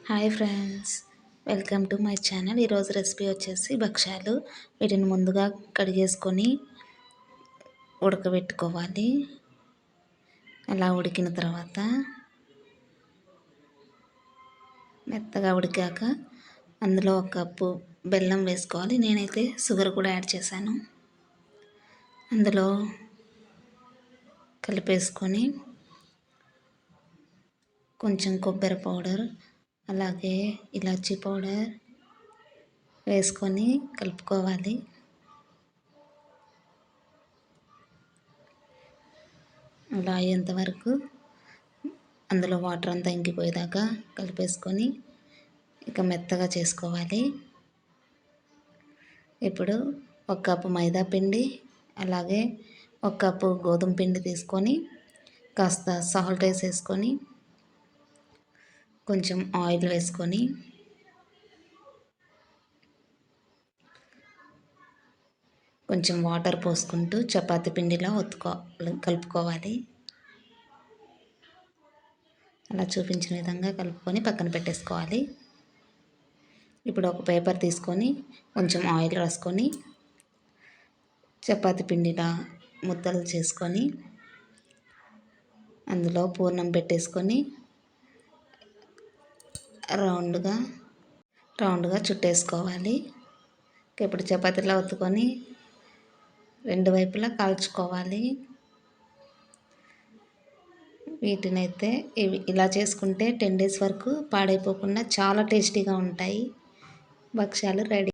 Hi friends, welcome to my channel. ఈరోజు recipe వచ్చేసి భక్ష్యాలు. వీటిని ముందుగా కడిగేసుకొని ఉడకబెట్టుకోవాలి. అలా ఉడికిన తర్వాత మెత్తగా ఉడికాక అందులో 1 కప్పు బెల్లం వేసుకోవాలి. నేనైతే షుగర్ కూడా యాడ్ చేశాను. అందులో కలిపేసుకొని కొంచెం కొబ్బరి పౌడర్, అలాగే ఇలాచీ పౌడర్ వేసుకొని కలుపుకోవాలి. అలా అయ్యేంత వరకు అందులో వాటర్ అంతా ఇంకిపోయేదాకా కలిపేసుకొని ఇక మెత్తగా చేసుకోవాలి. ఇప్పుడు 1 కప్పు మైదా పిండి, అలాగే 1 కప్పు గోధుమ పిండి తీసుకొని కాస్త సాల్ట్ వేసేసుకొని కొంచెం ఆయిల్ వేసుకొని కొంచెం వాటర్ పోసుకుంటూ చపాతీ పిండిలా కలుపుకోవాలి. అలా చూపించిన విధంగా కలుపుకొని పక్కన పెట్టేసుకోవాలి. ఇప్పుడు ఒక పేపర్ తీసుకొని కొంచెం ఆయిల్ రాసుకొని చపాతీ పిండిలా ముద్దలు చేసుకొని అందులో పూర్ణం పెట్టేసుకొని రౌండ్గా చుట్టేసుకోవాలి. ఇప్పుడు చపాతీలా ఒత్తుకొని 2 వైపులా కాల్చుకోవాలి. వీటినైతే ఇలా చేసుకుంటే 10 days వరకు పాడైపోకుండా చాలా టేస్టీగా ఉంటాయి. భక్ష్యాలు రెడీ.